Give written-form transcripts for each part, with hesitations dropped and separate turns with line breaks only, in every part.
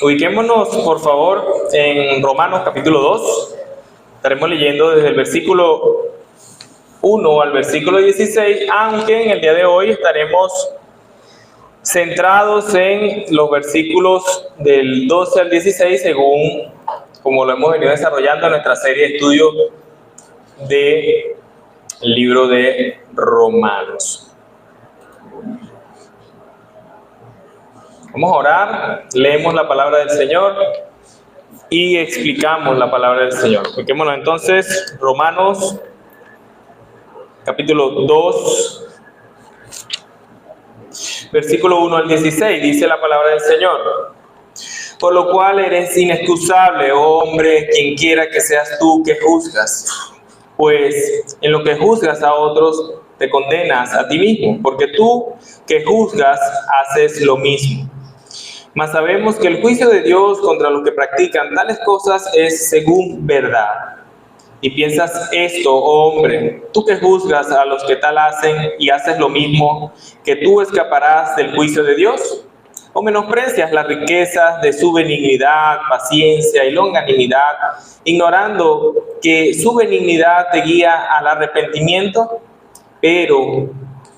Ubiquémonos, por favor, en Romanos capítulo 2. Estaremos leyendo desde el versículo 1 al versículo 16, aunque en el día de hoy estaremos centrados en los versículos del 12 al 16, según como lo hemos venido desarrollando en nuestra serie de estudio del libro de Romanos. Vamos a orar, leemos la palabra del Señor y explicamos la palabra del Señor. Ubiquémonos entonces, Romanos capítulo 2, versículo 1 al 16, dice la palabra del Señor. Por lo cual eres inexcusable, oh hombre, quien quiera que seas tú que juzgas. Pues en lo que juzgas a otros, te condenas a ti mismo, porque tú que juzgas haces lo mismo. Mas sabemos que el juicio de Dios contra los que practican tales cosas es según verdad. Y piensas esto, oh hombre, tú que juzgas a los que tal hacen y haces lo mismo, que tú escaparás del juicio de Dios. ¿O menosprecias las riquezas de su benignidad, paciencia y longanimidad, ignorando que su benignidad te guía al arrepentimiento? Pero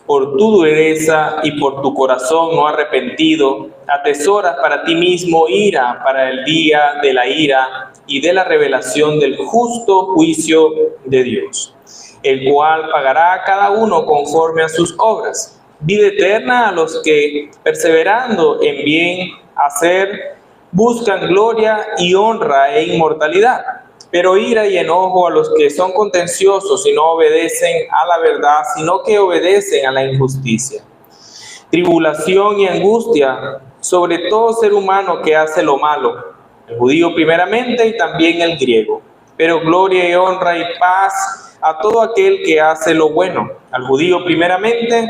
por tu dureza y por tu corazón no arrepentido, atesoras para ti mismo ira para el día de la ira y de la revelación del justo juicio de Dios, el cual pagará a cada uno conforme a sus obras. Vida eterna a los que, perseverando en bien hacer, buscan gloria y honra e inmortalidad. Pero ira y enojo a los que son contenciosos y no obedecen a la verdad, sino que obedecen a la injusticia. Tribulación y angustia sobre todo ser humano que hace lo malo, el judío primeramente y también el griego. Pero gloria y honra y paz a todo aquel que hace lo bueno, al judío primeramente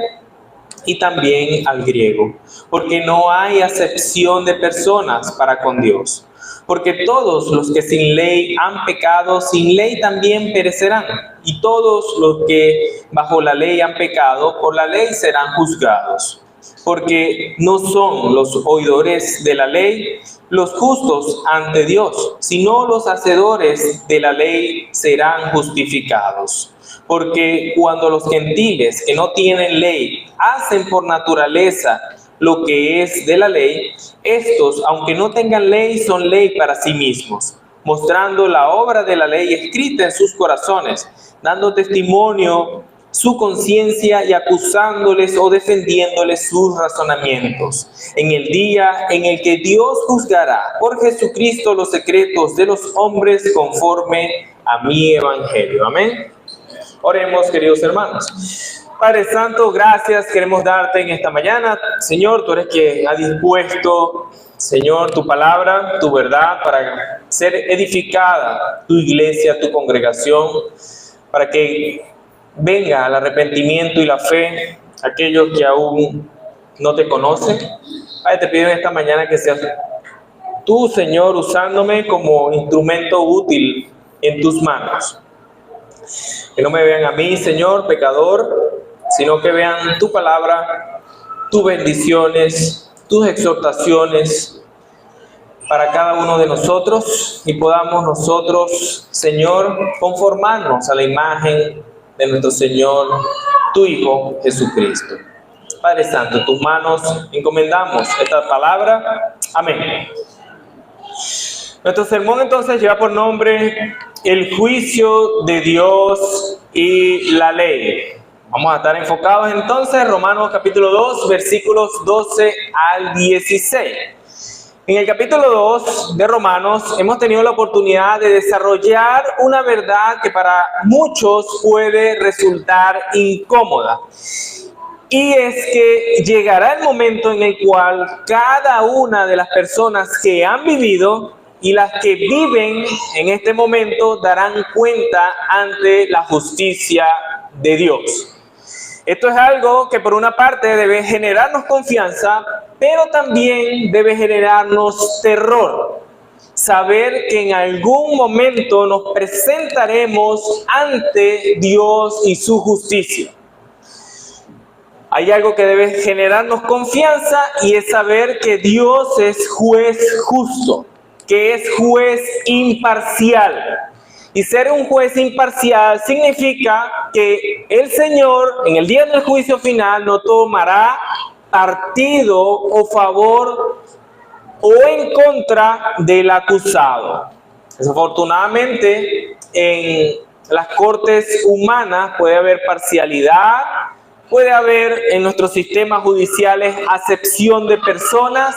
y también al griego, porque no hay acepción de personas para con Dios. Porque todos los que sin ley han pecado, sin ley también perecerán. Y todos los que bajo la ley han pecado, por la ley serán juzgados. Porque no son los oidores de la ley los justos ante Dios, sino los hacedores de la ley serán justificados. Porque cuando los gentiles que no tienen ley hacen por naturaleza lo que es de la ley, estos, aunque no tengan ley, son ley para sí mismos, mostrando la obra de la ley escrita en sus corazones, dando testimonio su conciencia y acusándoles o defendiéndoles sus razonamientos, en el día en el que Dios juzgará por Jesucristo los secretos de los hombres conforme a mi evangelio. Amén. Oremos, queridos hermanos. Padre Santo, gracias queremos darte en esta mañana. Señor, tú eres quien ha dispuesto, Señor, tu palabra, tu verdad, para ser edificada tu iglesia, tu congregación, para que venga al arrepentimiento y la fe aquellos que aún no te conocen. Padre, te pido en esta mañana que seas tú, Señor, usándome como instrumento útil en tus manos. Que no me vean a mí, Señor, pecador, sino que vean tu palabra, tus bendiciones, tus exhortaciones para cada uno de nosotros y podamos nosotros, Señor, conformarnos a la imagen de nuestro Señor, tu Hijo Jesucristo. Padre Santo, en tus manos encomendamos esta palabra. Amén. Nuestro sermón entonces lleva por nombre el juicio de Dios y la ley. Vamos a estar enfocados entonces en Romanos capítulo 2, versículos 12 al 16. En el capítulo 2 de Romanos hemos tenido la oportunidad de desarrollar una verdad que para muchos puede resultar incómoda. Y es que llegará el momento en el cual cada una de las personas que han vivido y las que viven en este momento darán cuenta ante la justicia de Dios. Esto es algo que por una parte debe generarnos confianza, pero también debe generarnos terror. Saber que en algún momento nos presentaremos ante Dios y su justicia. Hay algo que debe generarnos confianza y es saber que Dios es juez justo, que es juez imparcial. Y ser un juez imparcial significa que el Señor en el día del juicio final no tomará partido o favor o en contra del acusado. Desafortunadamente, en las cortes humanas puede haber parcialidad, puede haber en nuestros sistemas judiciales acepción de personas,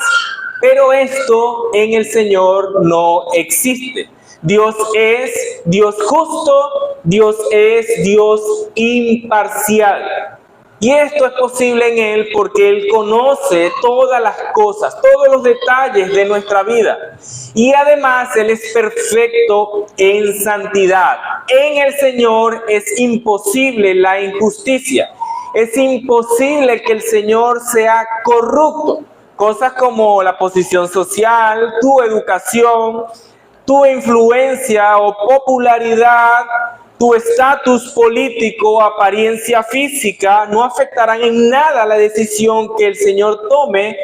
pero esto en el Señor no existe. Dios es Dios justo, Dios es Dios imparcial. Y esto es posible en Él porque Él conoce todas las cosas, todos los detalles de nuestra vida. Y además Él es perfecto en santidad. En el Señor es imposible la injusticia. Es imposible que el Señor sea corrupto. Cosas como la posición social, tu educación, tu influencia o popularidad, tu estatus político, apariencia física, no afectarán en nada la decisión que el Señor tome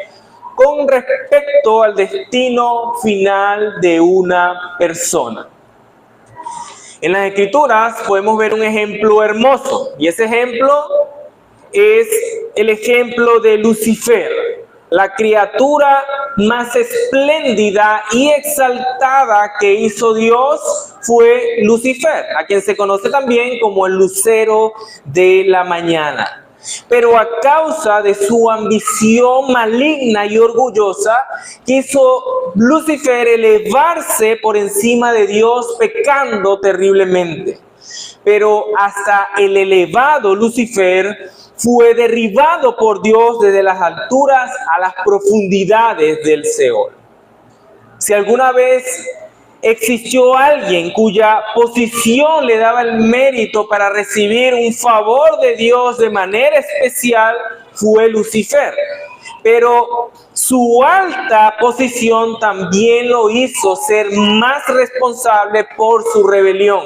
con respecto al destino final de una persona. En las Escrituras podemos ver un ejemplo hermoso, y ese ejemplo es el ejemplo de Lucifer. La criatura más espléndida y exaltada que hizo Dios fue Lucifer, a quien se conoce también como el lucero de la mañana. Pero a causa de su ambición maligna y orgullosa, quiso Lucifer elevarse por encima de Dios, pecando terriblemente. Pero hasta el elevado Lucifer fue derribado por Dios desde las alturas a las profundidades del Seol. Si alguna vez existió alguien cuya posición le daba el mérito para recibir un favor de Dios de manera especial, fue Lucifer. Pero su alta posición también lo hizo ser más responsable por su rebelión.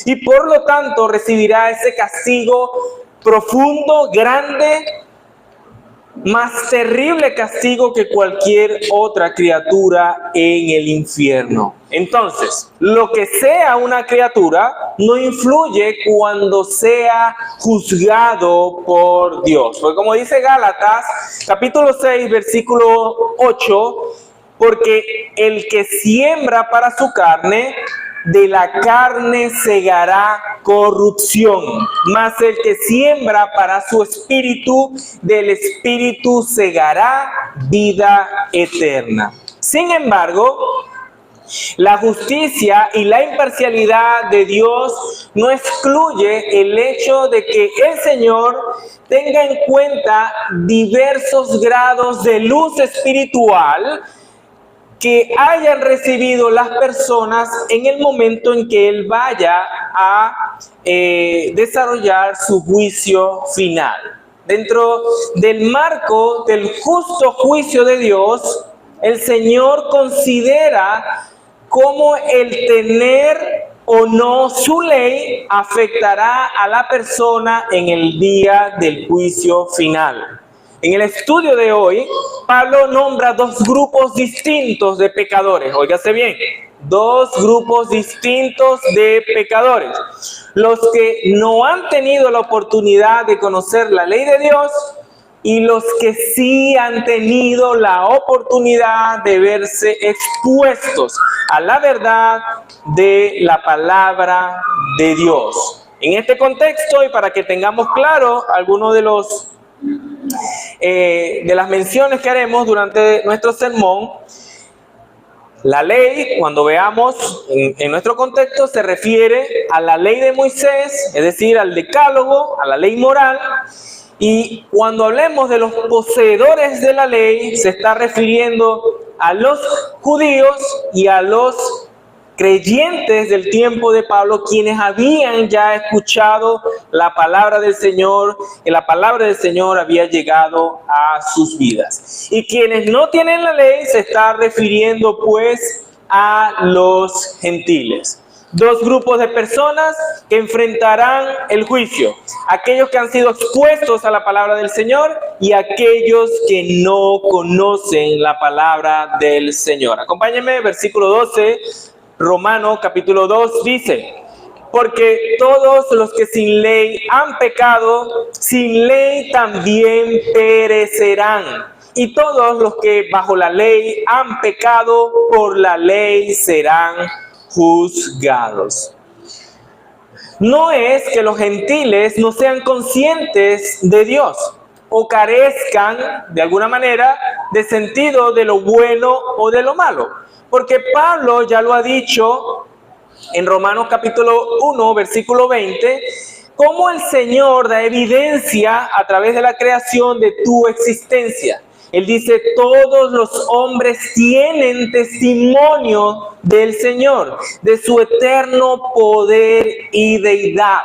Y por lo tanto recibirá ese castigo profundo, grande, más terrible castigo que cualquier otra criatura en el infierno. Entonces, lo que sea una criatura no influye cuando sea juzgado por Dios. Porque como dice Gálatas, capítulo 6, versículo 8, porque el que siembra para su carne, de la carne segará corrupción, mas el que siembra para su espíritu, del espíritu segará vida eterna. Sin embargo, la justicia y la imparcialidad de Dios no excluye el hecho de que el Señor tenga en cuenta diversos grados de luz espiritual que hayan recibido las personas en el momento en que Él vaya a desarrollar su juicio final. Dentro del marco del justo juicio de Dios, el Señor considera cómo el tener o no su ley afectará a la persona en el día del juicio final. En el estudio de hoy, Pablo nombra dos grupos distintos de pecadores. Óigase bien, dos grupos distintos de pecadores. Los que no han tenido la oportunidad de conocer la ley de Dios y los que sí han tenido la oportunidad de verse expuestos a la verdad de la palabra de Dios. En este contexto, y para que tengamos claro algunos de las menciones que haremos durante nuestro sermón, la ley, cuando veamos en nuestro contexto, se refiere a la ley de Moisés, es decir, al decálogo, a la ley moral. Y cuando hablemos de los poseedores de la ley, se está refiriendo a los judíos y a los creyentes del tiempo de Pablo, quienes habían ya escuchado la palabra del Señor, y la palabra del Señor había llegado a sus vidas. Y quienes no tienen la ley se está refiriendo pues a los gentiles. dos grupos de personas que enfrentarán el juicio: aquellos que han sido expuestos a la palabra del Señor y aquellos que no conocen la palabra del Señor. Acompáñenme, versículo 12, Romanos capítulo 2 dice: porque todos los que sin ley han pecado, sin ley también perecerán. Y todos los que bajo la ley han pecado, por la ley serán juzgados. No es que los gentiles no sean conscientes de Dios o carezcan de alguna manera de sentido de lo bueno o de lo malo, porque Pablo ya lo ha dicho en Romanos capítulo 1, versículo 20, cómo el Señor da evidencia a través de la creación de tu existencia. Él dice: todos los hombres tienen testimonio del Señor, de su eterno poder y deidad.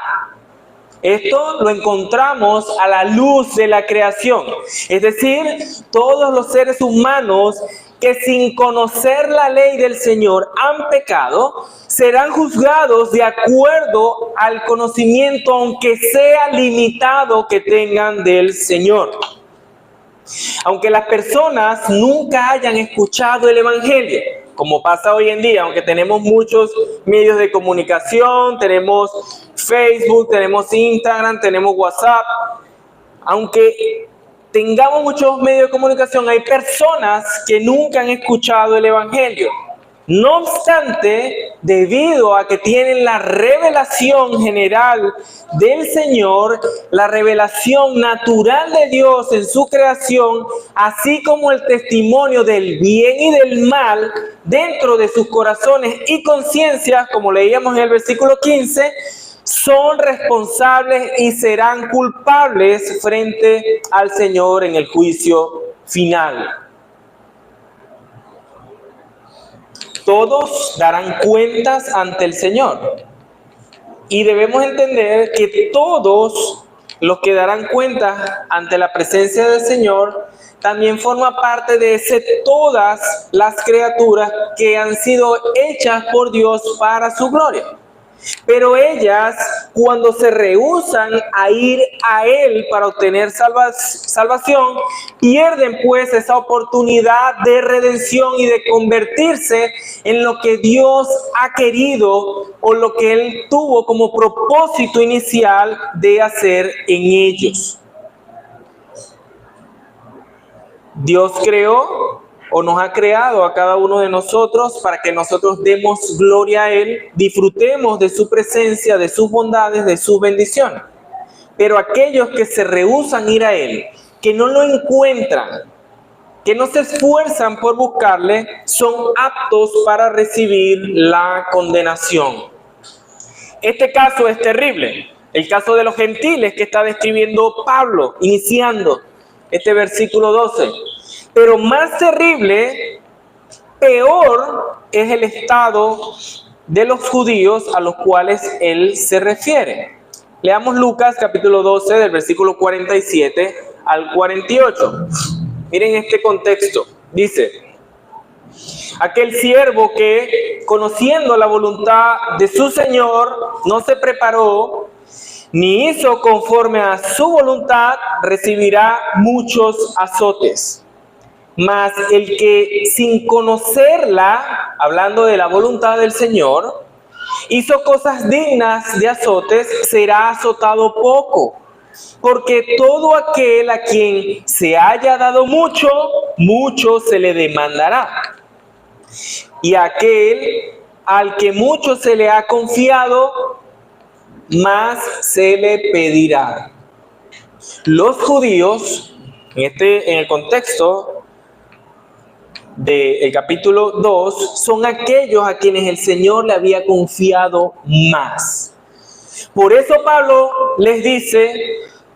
Esto lo encontramos a la luz de la creación. Es decir, todos los seres humanos que sin conocer la ley del Señor han pecado, serán juzgados de acuerdo al conocimiento, aunque sea limitado, que tengan del Señor. Aunque las personas nunca hayan escuchado el Evangelio, como pasa hoy en día, aunque tenemos muchos medios de comunicación, tenemos Facebook, tenemos Instagram, tenemos WhatsApp, aunque tengamos muchos medios de comunicación, hay personas que nunca han escuchado el Evangelio. No obstante, debido a que tienen la revelación general del Señor, la revelación natural de Dios en su creación, así como el testimonio del bien y del mal dentro de sus corazones y conciencias, como leíamos en el versículo 15, son responsables y serán culpables frente al Señor en el juicio final. Todos darán cuentas ante el Señor. Y debemos entender que todos los que darán cuentas ante la presencia del Señor también forma parte de todas las criaturas que han sido hechas por Dios para su gloria. Pero ellas, cuando se rehúsan a ir a Él para obtener salvación, pierden pues esa oportunidad de redención y de convertirse en lo que Dios ha querido o lo que Él tuvo como propósito inicial de hacer en ellos. Dios creó o nos ha creado a cada uno de nosotros para que nosotros demos gloria a Él, disfrutemos de su presencia, de sus bondades, de sus bendiciones. Pero aquellos que se rehúsan ir a Él, que no lo encuentran, que no se esfuerzan por buscarle, son aptos para recibir la condenación. Este caso es terrible, el caso de los gentiles que está describiendo Pablo, iniciando este versículo 12. Pero más terrible, peor es el estado de los judíos a los cuales él se refiere. Leamos Lucas capítulo 12 del versículo 47 al 48. Miren este contexto. Dice: aquel siervo que, conociendo la voluntad de su Señor, no se preparó ni hizo conforme a su voluntad, recibirá muchos azotes. Mas el que sin conocerla, hablando de la voluntad del Señor, hizo cosas dignas de azotes, será azotado poco. Porque todo aquel a quien se haya dado mucho, mucho se le demandará. Y aquel al que mucho se le ha confiado, más se le pedirá. Los judíos, en el contexto del capítulo 2, son aquellos a quienes el Señor le había confiado más. Por eso Pablo les dice: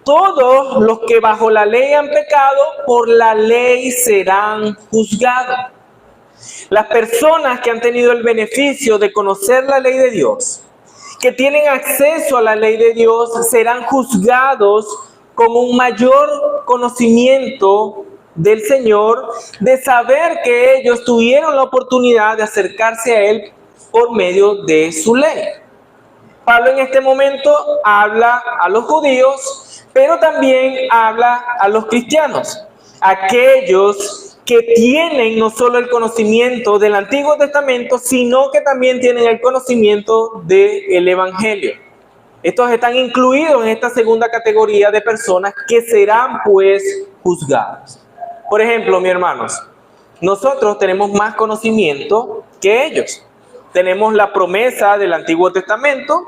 todos los que bajo la ley han pecado, por la ley serán juzgados. Las personas que han tenido el beneficio de conocer la ley de Dios, que tienen acceso a la ley de Dios, serán juzgados con un mayor conocimiento del Señor, de saber que ellos tuvieron la oportunidad de acercarse a Él por medio de su ley. Pablo en este momento habla a los judíos, pero también habla a los cristianos, aquellos que tienen no solo el conocimiento del Antiguo Testamento, sino que también tienen el conocimiento del Evangelio. Estos están incluidos en esta segunda categoría de personas que serán pues juzgados. Por ejemplo, mis hermanos, nosotros tenemos más conocimiento que ellos. Tenemos la promesa del Antiguo Testamento.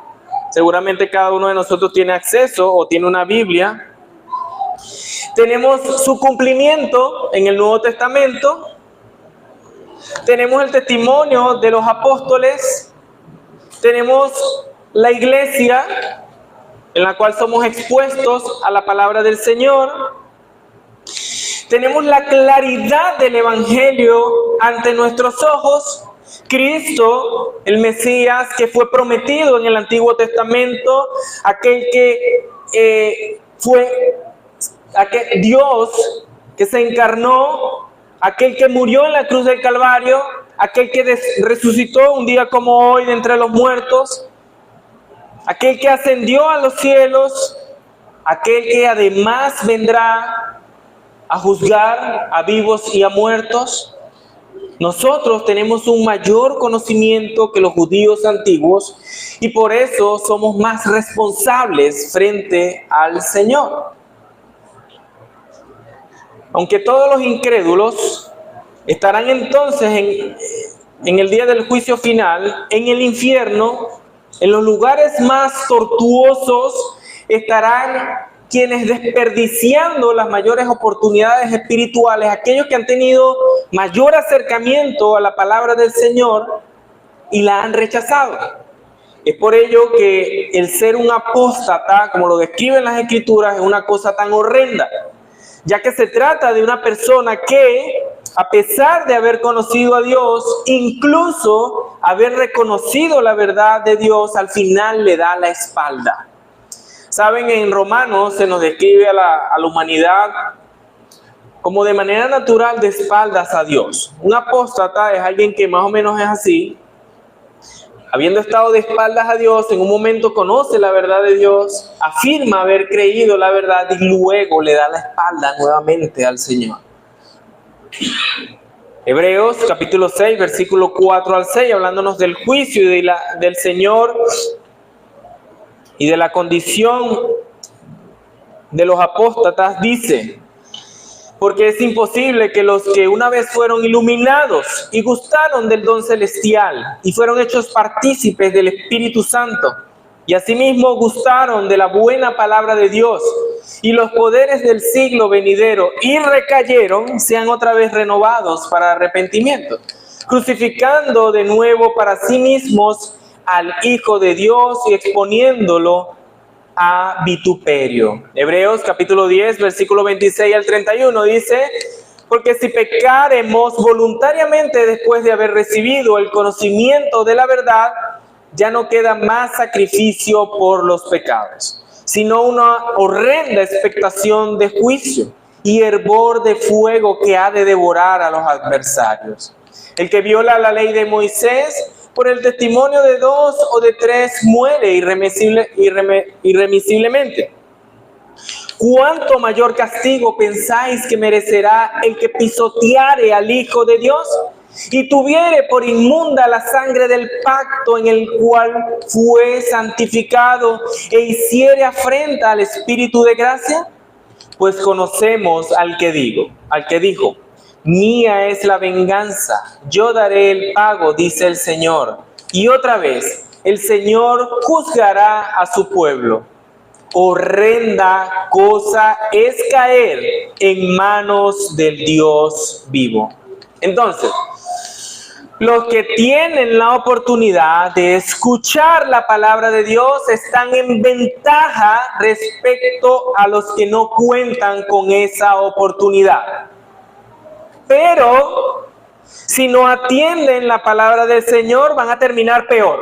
Seguramente cada uno de nosotros tiene acceso o tiene una Biblia. Tenemos su cumplimiento en el Nuevo Testamento. Tenemos el testimonio de los apóstoles. Tenemos la iglesia en la cual somos expuestos a la palabra del Señor. Tenemos la claridad del Evangelio ante nuestros ojos. Cristo, el Mesías que fue prometido en el Antiguo Testamento, aquel que aquel Dios que se encarnó, aquel que murió en la cruz del Calvario, aquel que resucitó un día como hoy de entre los muertos, aquel que ascendió a los cielos, aquel que además vendrá a juzgar a vivos y a muertos. Nosotros tenemos un mayor conocimiento que los judíos antiguos y por eso somos más responsables frente al Señor. Aunque todos los incrédulos estarán entonces en el día del juicio final, en el infierno, en los lugares más tortuosos, estarán quienes desperdiciando las mayores oportunidades espirituales, aquellos que han tenido mayor acercamiento a la palabra del Señor y la han rechazado. Es por ello que el ser un apóstata, como lo describen las Escrituras, es una cosa tan horrenda, ya que se trata de una persona que, a pesar de haber conocido a Dios, incluso haber reconocido la verdad de Dios, al final le da la espalda. Saben, en Romanos se nos describe a la humanidad como de manera natural de espaldas a Dios. Un apóstata es alguien que más o menos es así. Habiendo estado de espaldas a Dios, en un momento conoce la verdad de Dios, afirma haber creído la verdad y luego le da la espalda nuevamente al Señor. Hebreos capítulo 6, versículo 4 al 6, hablándonos del juicio y del Señor y de la condición de los apóstatas, dice: porque es imposible que los que una vez fueron iluminados y gustaron del don celestial y fueron hechos partícipes del Espíritu Santo y asimismo gustaron de la buena palabra de Dios y los poderes del siglo venidero y recayeron, sean otra vez renovados para arrepentimiento, crucificando de nuevo para sí mismos al Hijo de Dios y exponiéndolo a vituperio. Hebreos capítulo 10, versículo 26 al 31 dice: porque si pecaremos voluntariamente después de haber recibido el conocimiento de la verdad, ya no queda más sacrificio por los pecados, sino una horrenda expectación de juicio y hervor de fuego que ha de devorar a los adversarios. El que viola la ley de Moisés, por el testimonio de 2 o de 3 muere irremisiblemente. ¿Cuánto mayor castigo pensáis que merecerá el que pisoteare al Hijo de Dios y tuviere por inmunda la sangre del pacto en el cual fue santificado e hiciere afrenta al Espíritu de gracia? Pues conocemos al que dijo: mía es la venganza, yo daré el pago, dice el Señor. Y otra vez, el Señor juzgará a su pueblo. Horrenda cosa es caer en manos del Dios vivo. Entonces, los que tienen la oportunidad de escuchar la palabra de Dios están en ventaja respecto a los que no cuentan con esa oportunidad. Pero si no atienden la palabra del Señor, van a terminar peor.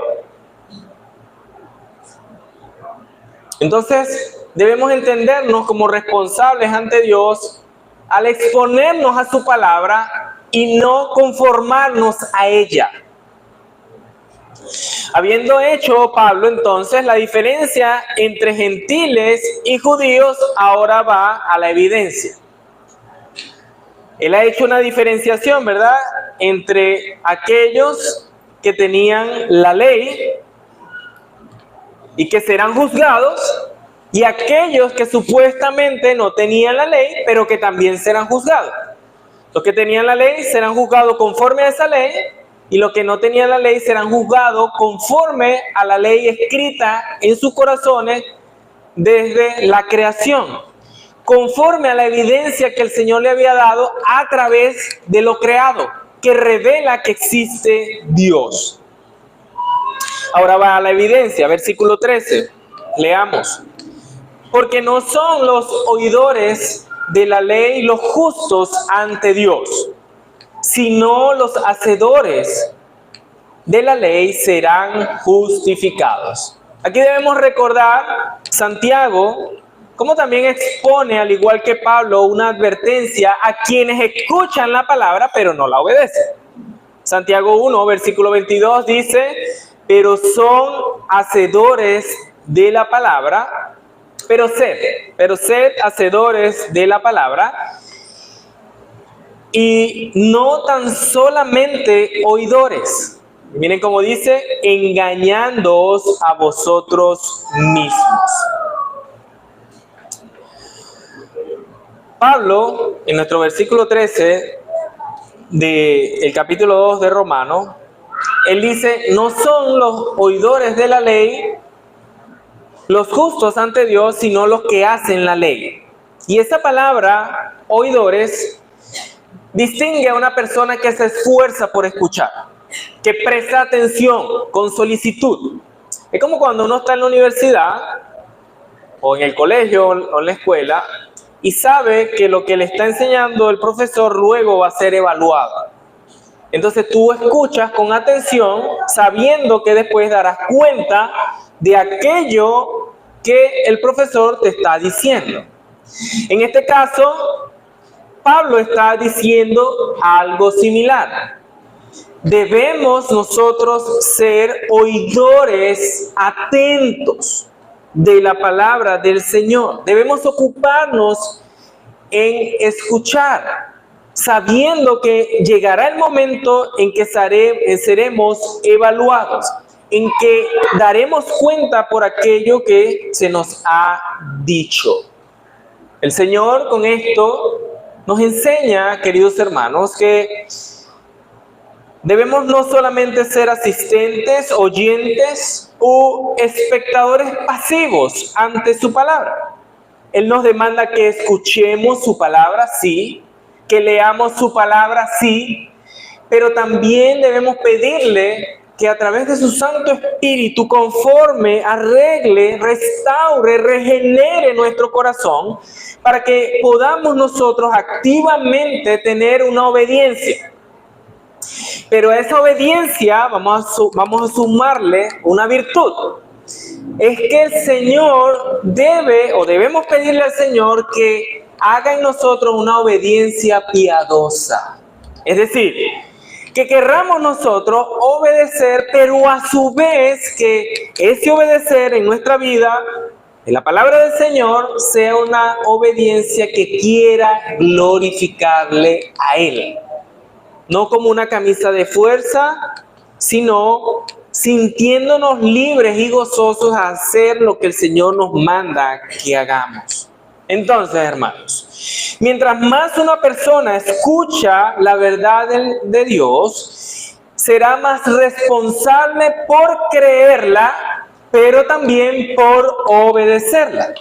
Entonces, debemos entendernos como responsables ante Dios al exponernos a su palabra y no conformarnos a ella. Habiendo hecho Pablo entonces la diferencia entre gentiles y judíos, ahora va a la evidencia. Él ha hecho una diferenciación, ¿verdad?, entre aquellos que tenían la ley y que serán juzgados, y aquellos que supuestamente no tenían la ley, pero que también serán juzgados. Los que tenían la ley serán juzgados conforme a esa ley, y los que no tenían la ley serán juzgados conforme a la ley escrita en sus corazones desde la creación, conforme a la evidencia que el Señor le había dado a través de lo creado, que revela que existe Dios. Ahora va a la evidencia, versículo 13, leamos. Porque no son los oidores de la ley los justos ante Dios, sino los hacedores de la ley serán justificados. Aquí debemos recordar Santiago, como también expone, al igual que Pablo, una advertencia a quienes escuchan la palabra pero no la obedecen. Santiago 1, versículo 22 dice, pero son hacedores de la palabra, pero sed hacedores de la palabra, y no tan solamente oidores. Miren cómo dice, engañándoos a vosotros mismos. Pablo, en nuestro versículo 13 del capítulo 2 de Romanos, él dice, no son los oidores de la ley los justos ante Dios, sino los que hacen la ley. Y esa palabra, oidores, distingue a una persona que se esfuerza por escuchar, que presta atención con solicitud. Es como cuando uno está en la universidad, o en el colegio, o en la escuela, y sabe que lo que le está enseñando el profesor luego va a ser evaluado. Entonces tú escuchas con atención, sabiendo que después darás cuenta de aquello que el profesor te está diciendo. En este caso, Pablo está diciendo algo similar. Debemos nosotros ser oidores atentos de la palabra del Señor. Debemos ocuparnos en escuchar, sabiendo que llegará el momento en que seremos evaluados, en que daremos cuenta por aquello que se nos ha dicho. El Señor con esto nos enseña, queridos hermanos, que debemos no solamente ser asistentes, oyentes o espectadores pasivos ante su palabra. Él nos demanda que escuchemos su palabra, sí, que leamos su palabra, sí, pero también debemos pedirle que a través de su Santo Espíritu conforme, arregle, restaure, regenere nuestro corazón para que podamos nosotros activamente tener una obediencia. Pero a esa obediencia vamos a sumarle una virtud. Es que el Señor debemos pedirle al Señor que haga en nosotros una obediencia piadosa. Es decir, que querramos nosotros obedecer, pero a su vez que ese obedecer en nuestra vida, en la palabra del Señor, sea una obediencia que quiera glorificarle a Él. No como una camisa de fuerza, sino sintiéndonos libres y gozosos a hacer lo que el Señor nos manda que hagamos. Entonces, hermanos, mientras más una persona escucha la verdad de Dios, será más responsable por creerla, pero también por obedecerla.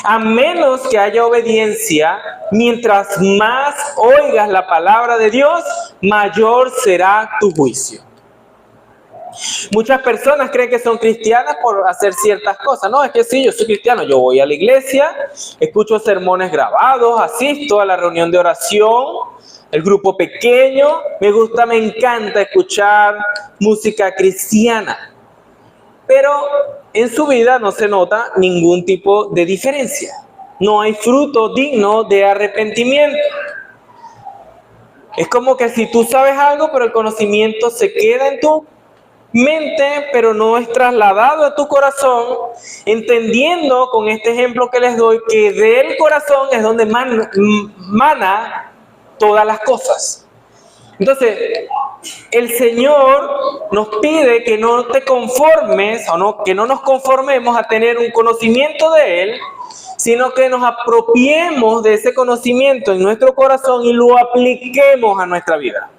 A menos que haya obediencia, mientras más oigas la palabra de Dios, mayor será tu juicio. Muchas personas creen que son cristianas por hacer ciertas cosas. No, es que sí, yo soy cristiano, yo voy a la iglesia, escucho sermones grabados, asisto a la reunión de oración, el grupo pequeño, me encanta escuchar música cristiana. Pero en su vida no se nota ningún tipo de diferencia. No hay fruto digno de arrepentimiento. Es como que si tú sabes algo, pero el conocimiento se queda en tu mente, pero no es trasladado a tu corazón, entendiendo con este ejemplo que les doy que del corazón es donde mana todas las cosas. Entonces, el Señor nos pide que no te conformes que no nos conformemos a tener un conocimiento de Él, sino que nos apropiemos de ese conocimiento en nuestro corazón y lo apliquemos a nuestra vida.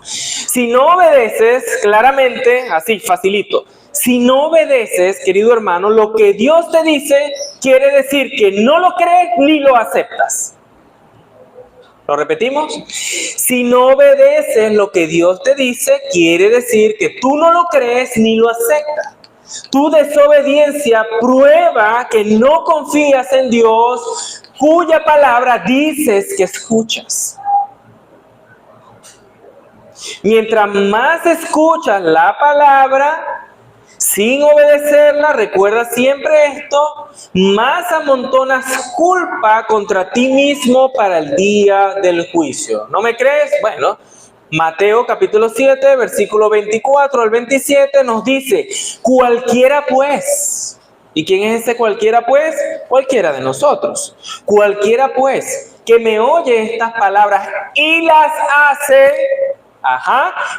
Si no obedeces, claramente, así, facilito, si no obedeces, querido hermano, lo que Dios te dice, quiere decir que no lo crees ni lo aceptas. ¿Lo repetimos? Si no obedeces lo que Dios te dice, quiere decir que tú no lo crees ni lo aceptas. Tu desobediencia prueba que no confías en Dios, cuya palabra dices que escuchas. Mientras más escuchas la palabra, sin obedecerla, recuerda siempre esto, más amontonas culpa contra ti mismo para el día del juicio. ¿No me crees? Bueno, Mateo capítulo 7, versículo 24 al 27 nos dice, cualquiera pues, ¿y quién es ese cualquiera pues? Cualquiera de nosotros. Cualquiera pues que me oye estas palabras y las hace,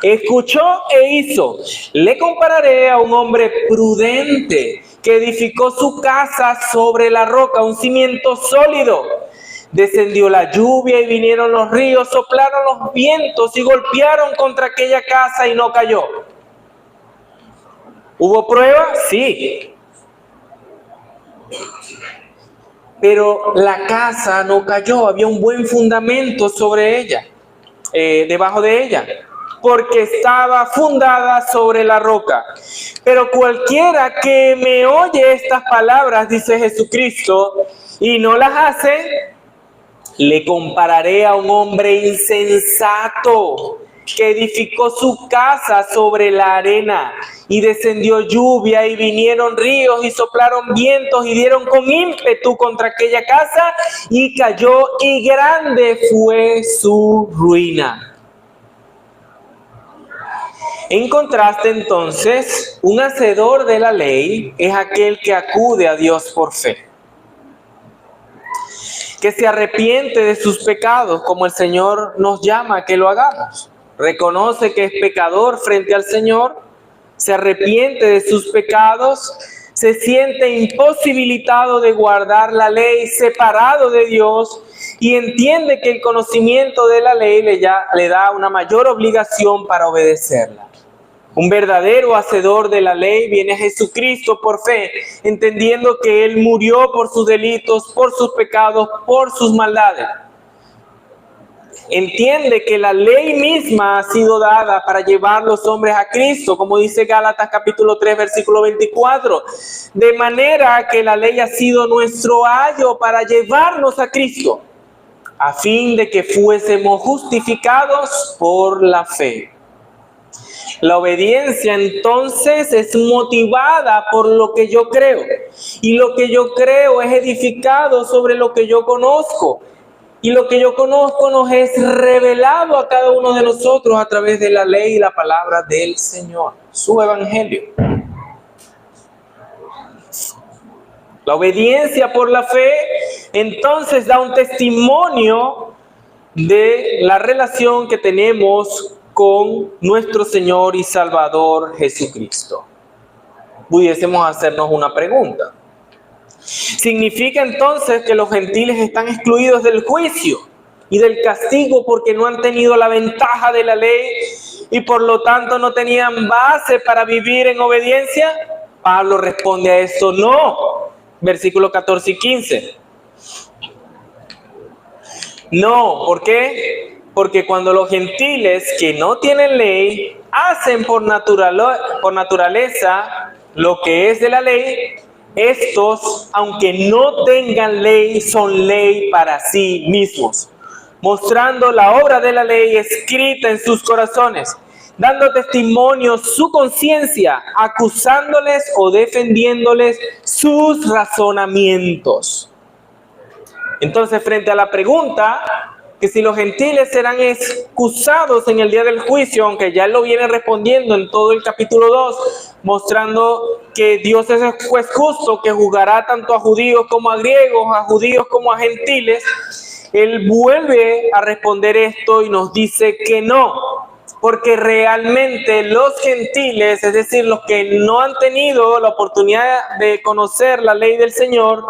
escuchó e hizo. Le compararé a un hombre prudente que edificó su casa sobre la roca, un cimiento sólido. Descendió la lluvia y vinieron los ríos, soplaron los vientos y golpearon contra aquella casa y no cayó. ¿Hubo prueba? Sí. Pero la casa no cayó, había un buen fundamento sobre ella. Debajo de ella, porque estaba fundada sobre la roca. Pero cualquiera que me oye estas palabras, dice Jesucristo, y no las hace, le compararé a un hombre insensato que edificó su casa sobre la arena, y descendió lluvia y vinieron ríos y soplaron vientos y dieron con ímpetu contra aquella casa y cayó, y grande fue su ruina. En contraste, entonces, un hacedor de la ley es aquel que acude a Dios por fe, que se arrepiente de sus pecados, como el Señor nos llama a que lo hagamos. Reconoce que es pecador frente al Señor, se arrepiente de sus pecados, se siente imposibilitado de guardar la ley, separado de Dios, y entiende que el conocimiento de la ley le da una mayor obligación para obedecerla. Un verdadero hacedor de la ley viene a Jesucristo por fe, entendiendo que Él murió por sus delitos, por sus pecados, por sus maldades. Entiende que la ley misma ha sido dada para llevar los hombres a Cristo, como dice Gálatas capítulo 3, versículo 24. De manera que la ley ha sido nuestro ayo para llevarnos a Cristo, a fin de que fuésemos justificados por la fe. La obediencia entonces es motivada por lo que yo creo, y lo que yo creo es edificado sobre lo que yo conozco, y lo que yo conozco nos es revelado a cada uno de nosotros a través de la ley y la palabra del Señor, su evangelio. La obediencia por la fe entonces da un testimonio de la relación que tenemos con nuestro Señor y Salvador Jesucristo. Pudiésemos hacernos una pregunta. ¿Significa entonces que los gentiles están excluidos del juicio y del castigo porque no han tenido la ventaja de la ley y por lo tanto no tenían base para vivir en obediencia? Pablo responde a esto: no. Versículos 14 y 15. No, ¿por qué? Porque cuando los gentiles que no tienen ley hacen por naturaleza lo que es de la ley, estos, aunque no tengan ley, son ley para sí mismos, mostrando la obra de la ley escrita en sus corazones, dando testimonio su conciencia, acusándoles o defendiéndoles sus razonamientos. Entonces, frente a la pregunta, que si los gentiles serán excusados en el día del juicio, aunque ya él lo viene respondiendo en todo el capítulo 2, mostrando que Dios es el juez justo, que juzgará tanto a judíos como a griegos, a judíos como a gentiles. Él vuelve a responder esto y nos dice que no, porque realmente los gentiles, es decir, los que no han tenido la oportunidad de conocer la ley del Señor,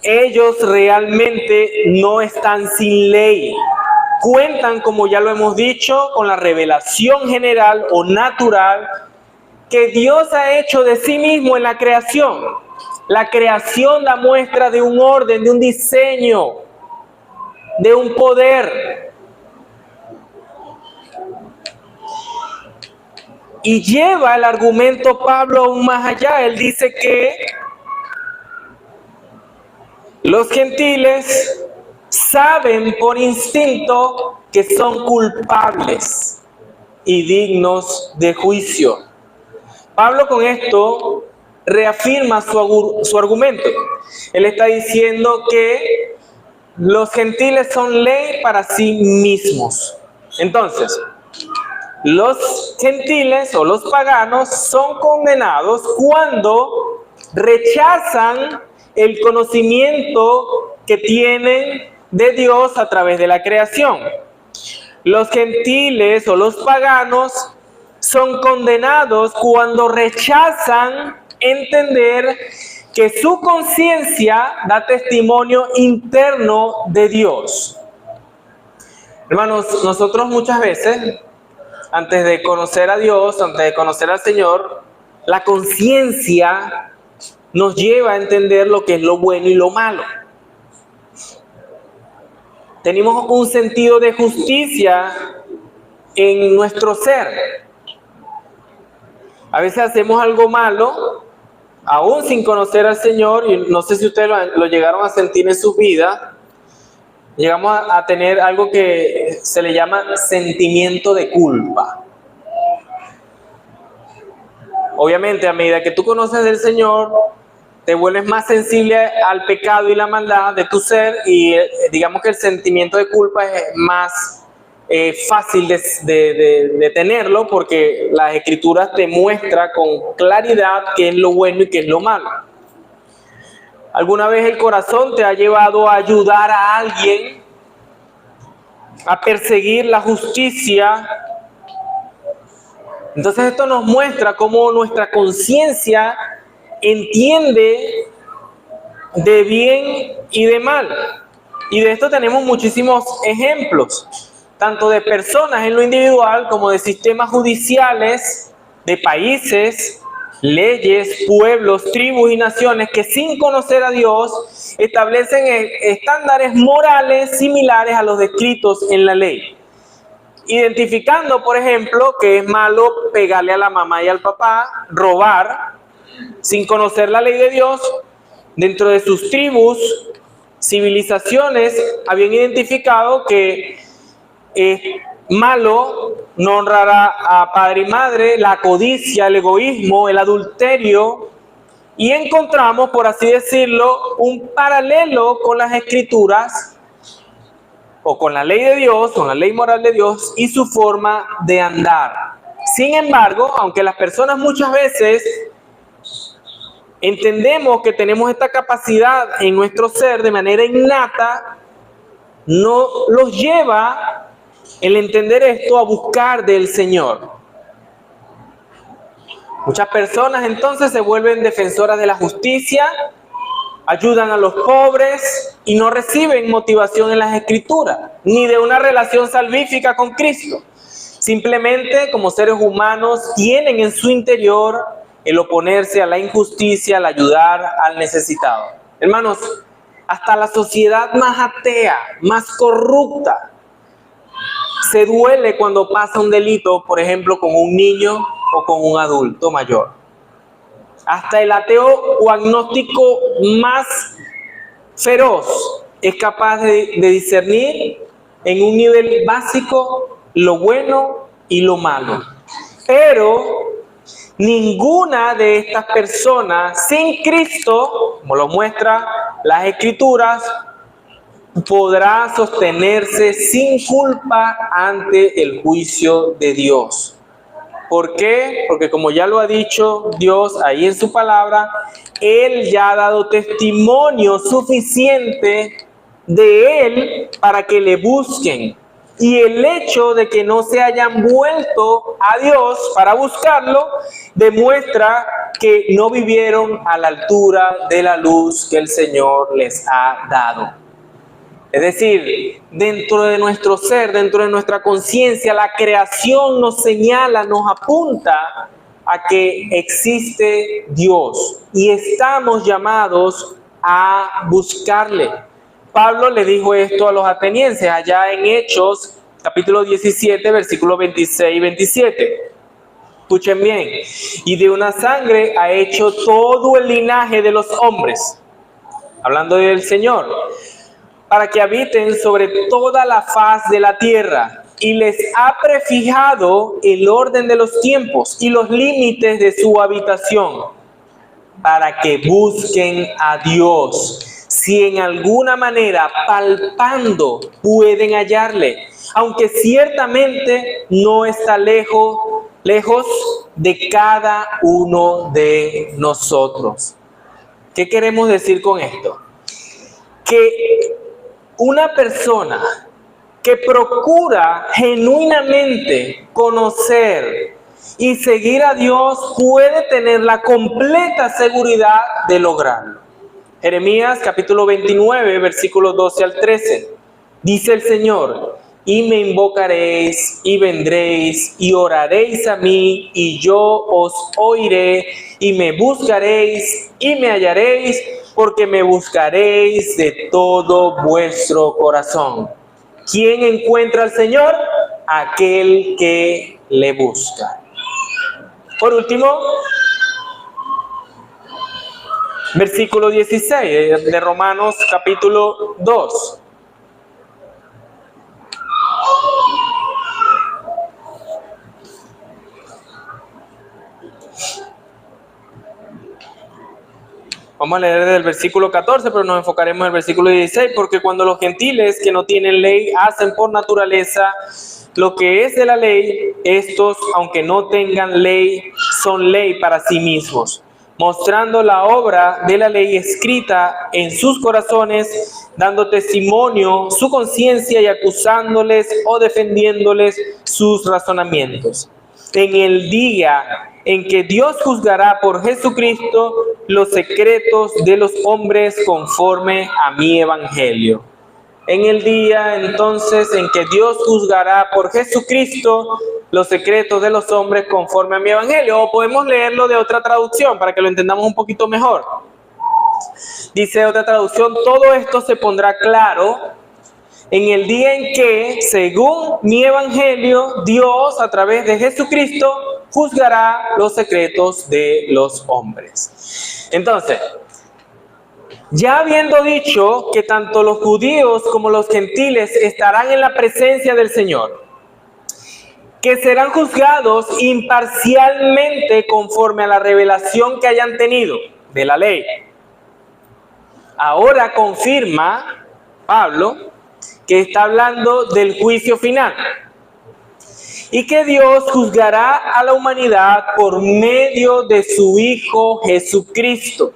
ellos realmente no están sin ley. Cuentan, como ya lo hemos dicho, con la revelación general o natural que Dios ha hecho de sí mismo en la creación. La creación da muestra de un orden, de un diseño, de un poder. Y lleva el argumento Pablo aún más allá. Él dice que los gentiles saben por instinto que son culpables y dignos de juicio. Pablo con esto reafirma su argumento. Él está diciendo que los gentiles son ley para sí mismos. Entonces, los gentiles o los paganos son condenados cuando rechazan el conocimiento que tienen de Dios a través de la creación. Los gentiles o los paganos son condenados cuando rechazan entender que su conciencia da testimonio interno de Dios. Hermanos, nosotros muchas veces, antes de conocer a Dios, antes de conocer al Señor, la conciencia nos lleva a entender lo que es lo bueno y lo malo. Tenemos un sentido de justicia en nuestro ser. A veces hacemos algo malo, aún sin conocer al Señor, y no sé si ustedes lo llegaron a sentir en su vida. Llegamos a tener algo que se le llama sentimiento de culpa. Obviamente, a medida que tú conoces del Señor, te vuelves más sensible al pecado y la maldad de tu ser, y digamos que el sentimiento de culpa es más fácil de tenerlo, porque las Escrituras te muestran con claridad qué es lo bueno y qué es lo malo. ¿Alguna vez el corazón te ha llevado a ayudar a alguien a perseguir la justicia? Entonces esto nos muestra cómo nuestra conciencia entiende de bien y de mal. Y de esto tenemos muchísimos ejemplos, tanto de personas en lo individual como de sistemas judiciales, de países, leyes, pueblos, tribus y naciones que sin conocer a Dios establecen estándares morales similares a los descritos en la ley. Identificando, por ejemplo, que es malo pegarle a la mamá y al papá, robar, sin conocer la ley de Dios. Dentro de sus tribus, civilizaciones habían identificado que es malo no honrar a padre y madre, la codicia, el egoísmo, el adulterio, y encontramos, por así decirlo, un paralelo con las Escrituras o con la ley de Dios, con la ley moral de Dios y su forma de andar. Sin embargo, aunque las personas muchas veces entendemos que tenemos esta capacidad en nuestro ser de manera innata, no los lleva el entender esto a buscar del Señor. Muchas personas entonces se vuelven defensoras de la justicia, ayudan a los pobres y no reciben motivación en las Escrituras, ni de una relación salvífica con Cristo. Simplemente, como seres humanos, tienen en su interior el oponerse a la injusticia, el ayudar al necesitado. Hermanos, hasta la sociedad más atea, más corrupta, se duele cuando pasa un delito, por ejemplo, con un niño o con un adulto mayor. Hasta el ateo o agnóstico más feroz es capaz de discernir en un nivel básico lo bueno y lo malo. Pero ninguna de estas personas sin Cristo, como lo muestra las Escrituras, podrá sostenerse sin culpa ante el juicio de Dios. ¿Por qué? Porque como ya lo ha dicho Dios ahí en su palabra, Él ya ha dado testimonio suficiente de Él para que le busquen. Y el hecho de que no se hayan vuelto a Dios para buscarlo, demuestra que no vivieron a la altura de la luz que el Señor les ha dado. Es decir, dentro de nuestro ser, dentro de nuestra conciencia, la creación nos señala, nos apunta a que existe Dios y estamos llamados a buscarle. Pablo le dijo esto a los atenienses allá en Hechos, capítulo 17, versículos 26 y 27. Escuchen bien. Y de una sangre ha hecho todo el linaje de los hombres, hablando del Señor, para que habiten sobre toda la faz de la tierra, y les ha prefijado el orden de los tiempos y los límites de su habitación, para que busquen a Dios, si en alguna manera palpando pueden hallarle, aunque ciertamente no está lejos de cada uno de nosotros. ¿Qué queremos decir con esto? Que una persona que procura genuinamente conocer y seguir a Dios puede tener la completa seguridad de lograrlo. Jeremías capítulo 29, versículos 12 al 13. Dice el Señor: y me invocaréis y vendréis y oraréis a mí y yo os oiré, y me buscaréis y me hallaréis, porque me buscaréis de todo vuestro corazón. ¿Quién encuentra al Señor? Aquel que le busca. Por último, versículo 16 de Romanos capítulo 2. Vamos a leer desde el versículo 14, pero nos enfocaremos en el versículo 16, porque cuando los gentiles que no tienen ley hacen por naturaleza lo que es de la ley, estos, aunque no tengan ley, son ley para sí mismos, mostrando la obra de la ley escrita en sus corazones, dando testimonio su conciencia y acusándoles o defendiéndoles sus razonamientos. En el día en que Dios juzgará por Jesucristo los secretos de los hombres conforme a mi evangelio. En el día entonces en que Dios juzgará por Jesucristo los secretos de los hombres conforme a mi evangelio. O podemos leerlo de otra traducción para que lo entendamos un poquito mejor. Dice otra traducción: todo esto se pondrá claro en el día en que, según mi evangelio, Dios a través de Jesucristo juzgará los secretos de los hombres. Entonces, ya habiendo dicho que tanto los judíos como los gentiles estarán en la presencia del Señor, que serán juzgados imparcialmente conforme a la revelación que hayan tenido de la ley, ahora confirma Pablo que está hablando del juicio final y que Dios juzgará a la humanidad por medio de su Hijo Jesucristo,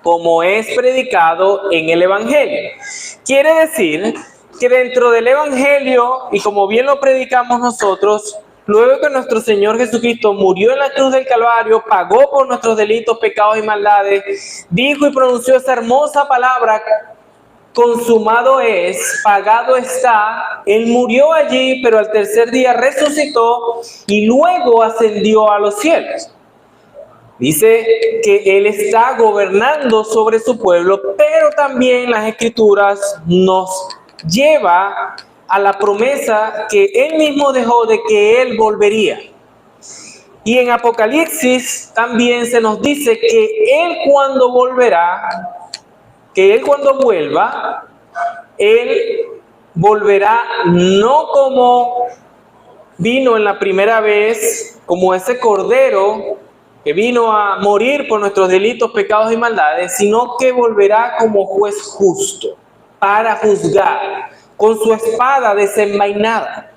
como es predicado en el Evangelio. Quiere decir que dentro del Evangelio, y como bien lo predicamos nosotros, luego que nuestro Señor Jesucristo murió en la cruz del Calvario, pagó por nuestros delitos, pecados y maldades, dijo y pronunció esa hermosa palabra: consumado es, pagado está. Él murió allí, pero al tercer día resucitó y luego ascendió a los cielos. Dice que Él está gobernando sobre su pueblo, pero también las Escrituras nos lleva a la promesa que Él mismo dejó de que Él volvería. Y en Apocalipsis también se nos dice que Él cuando volverá, que Él cuando vuelva, Él volverá no como vino en la primera vez, como ese cordero que vino a morir por nuestros delitos, pecados y maldades, sino que volverá como juez justo. para juzgar con su espada desenvainada.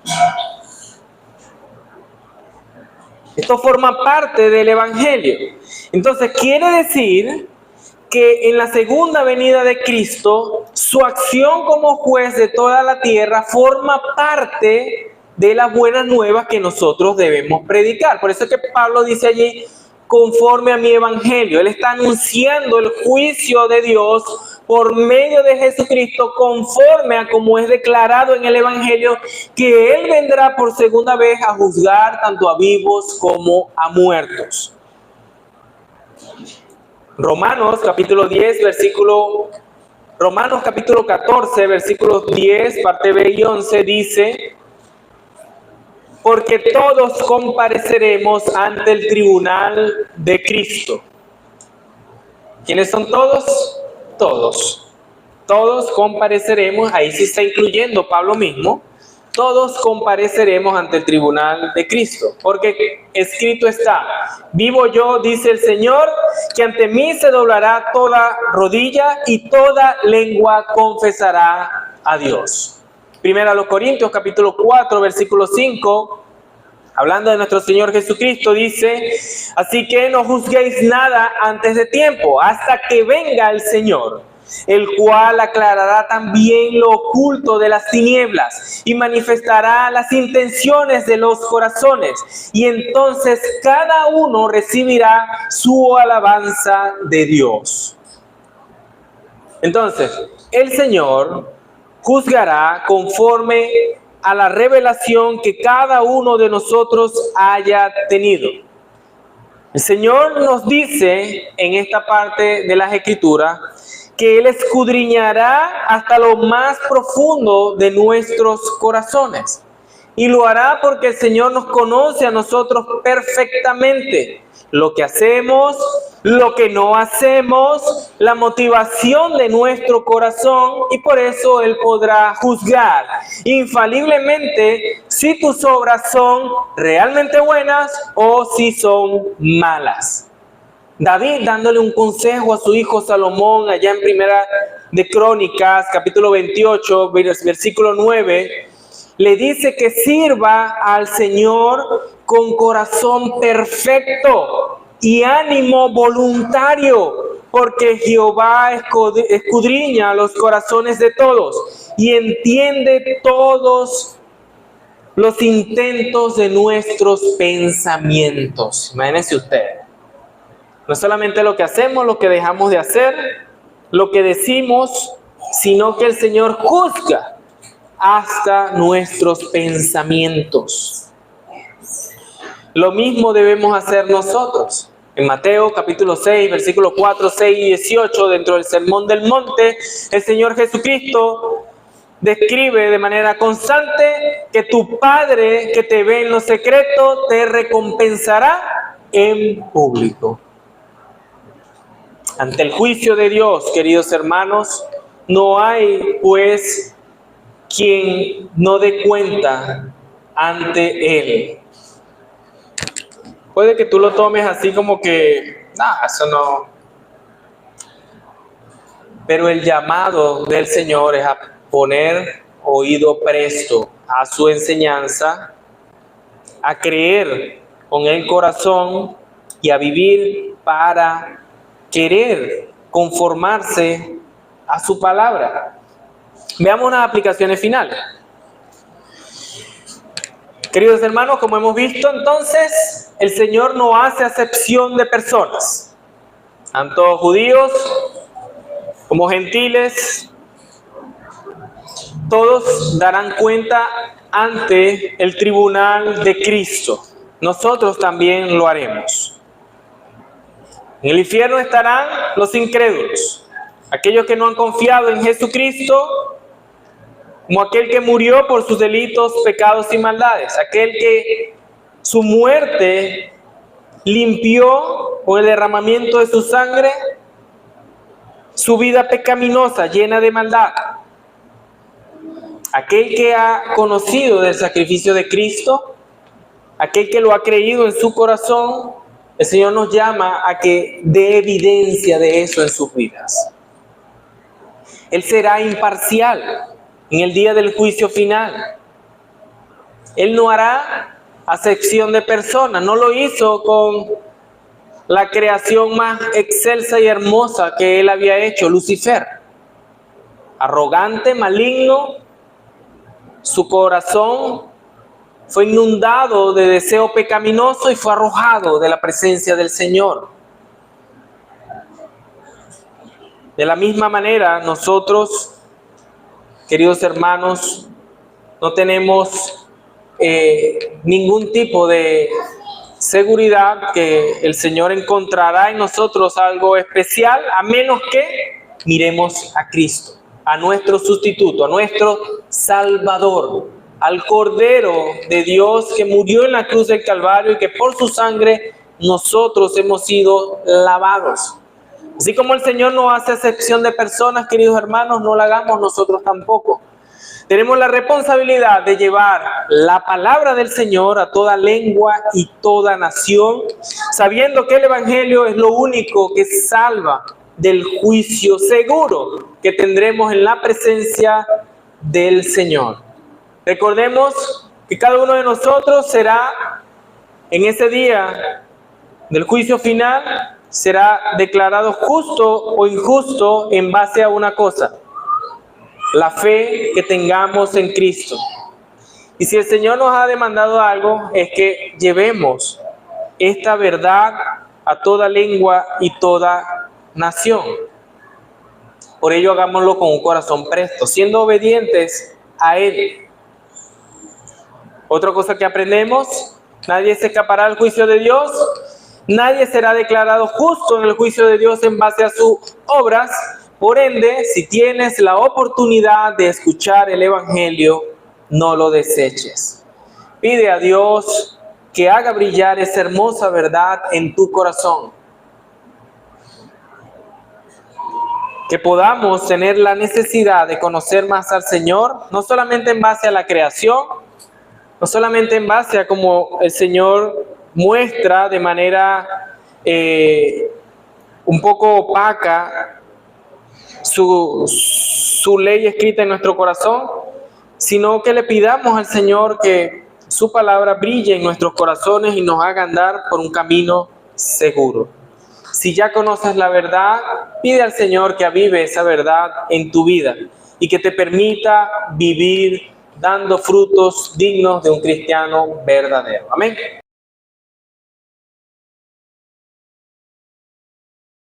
Esto forma parte del Evangelio. Entonces quiere decir que en la segunda venida de Cristo, su acción como juez de toda la tierra forma parte de las buenas nuevas que nosotros debemos predicar. Por eso es que Pablo dice allí, conforme a mi evangelio. Él está anunciando el juicio de Dios por medio de Jesucristo, conforme a como es declarado en el evangelio, que Él vendrá por segunda vez a juzgar tanto a vivos como a muertos. Romanos capítulo 14, versículos 10, parte B y 11 dice: porque todos compareceremos ante el tribunal de Cristo. ¿Quiénes son todos? Todos compareceremos, ahí sí está incluyendo Pablo mismo. Todos compareceremos ante el tribunal de Cristo, porque escrito está: vivo yo, dice el Señor, que ante mí se doblará toda rodilla y toda lengua confesará a Dios. Primera a los Corintios, capítulo 4, versículo 5, hablando de nuestro Señor Jesucristo, dice: así que no juzguéis nada antes de tiempo, hasta que venga el Señor, el cual aclarará también lo oculto de las tinieblas y manifestará las intenciones de los corazones, y entonces cada uno recibirá su alabanza de Dios. Entonces, el Señor juzgará conforme a la revelación que cada uno de nosotros haya tenido. El Señor nos dice en esta parte de las Escrituras que Él escudriñará hasta lo más profundo de nuestros corazones. Y lo hará porque el Señor nos conoce a nosotros perfectamente. Lo que hacemos, lo que no hacemos, la motivación de nuestro corazón, y por eso Él podrá juzgar infaliblemente si tus obras son realmente buenas o si son malas. David, dándole un consejo a su hijo Salomón allá en Primera de Crónicas, capítulo 28, versículo 9, le dice que sirva al Señor con corazón perfecto y ánimo voluntario, porque Jehová escudriña los corazones de todos y entiende todos los intentos de nuestros pensamientos. Imagínese usted. No solamente lo que hacemos, lo que dejamos de hacer, lo que decimos, sino que el Señor juzga hasta nuestros pensamientos. Lo mismo debemos hacer nosotros. En Mateo capítulo 6, versículos 4, 6 y 18, dentro del Sermón del Monte, el Señor Jesucristo describe de manera constante que tu Padre que te ve en lo secreto te recompensará en público. Ante el juicio de Dios, queridos hermanos, no hay pues quien no dé cuenta ante Él. Puede que tú lo tomes así como que, eso no. Pero el llamado del Señor es a poner oído presto a su enseñanza, a creer con el corazón y a vivir para querer conformarse a su palabra. Veamos unas aplicaciones finales. Queridos hermanos, como hemos visto, entonces, el Señor no hace acepción de personas, tanto judíos como gentiles. Todos darán cuenta ante el tribunal de Cristo. Nosotros también lo haremos. En el infierno estarán los incrédulos, aquellos que no han confiado en Jesucristo como aquel que murió por sus delitos, pecados y maldades, aquel que su muerte limpió con el derramamiento de su sangre su vida pecaminosa, llena de maldad. Aquel que ha conocido del sacrificio de Cristo, aquel que lo ha creído en su corazón, el Señor nos llama a que dé evidencia de eso en sus vidas. Él será imparcial en el día del juicio final. Él no hará acepción de personas. No lo hizo con la creación más excelsa y hermosa que él había hecho, Lucifer. Arrogante, maligno, su corazón fue inundado de deseo pecaminoso y fue arrojado de la presencia del Señor. De la misma manera, nosotros, queridos hermanos, no tenemos ningún tipo de seguridad que el Señor encontrará en nosotros algo especial, a menos que miremos a Cristo, a nuestro sustituto, a nuestro Salvador, al Cordero de Dios que murió en la cruz del Calvario y que por su sangre nosotros hemos sido lavados. Así como el Señor no hace acepción de personas, queridos hermanos, no la hagamos nosotros tampoco. Tenemos la responsabilidad de llevar la palabra del Señor a toda lengua y toda nación, sabiendo que el Evangelio es lo único que salva del juicio seguro que tendremos en la presencia del Señor. Recordemos que cada uno de nosotros será, en ese día del juicio final, será declarado justo o injusto en base a una cosa: la fe que tengamos en Cristo. Y si el Señor nos ha demandado algo, es que llevemos esta verdad a toda lengua y toda nación. Por ello, hagámoslo con un corazón presto, siendo obedientes a Él. Otra cosa que aprendemos: nadie se escapará del juicio de Dios. Nadie será declarado justo en el juicio de Dios en base a sus obras. Por ende, si tienes la oportunidad de escuchar el Evangelio, no lo deseches. Pide a Dios que haga brillar esa hermosa verdad en tu corazón. Que podamos tener la necesidad de conocer más al Señor, no solamente en base a la creación, no solamente en base a cómo el Señor muestra de manera un poco opaca su ley escrita en nuestro corazón, sino que le pidamos al Señor que su palabra brille en nuestros corazones y nos haga andar por un camino seguro. Si ya conoces la verdad, pide al Señor que avive esa verdad en tu vida y que te permita vivir dando frutos dignos de un cristiano verdadero. Amén.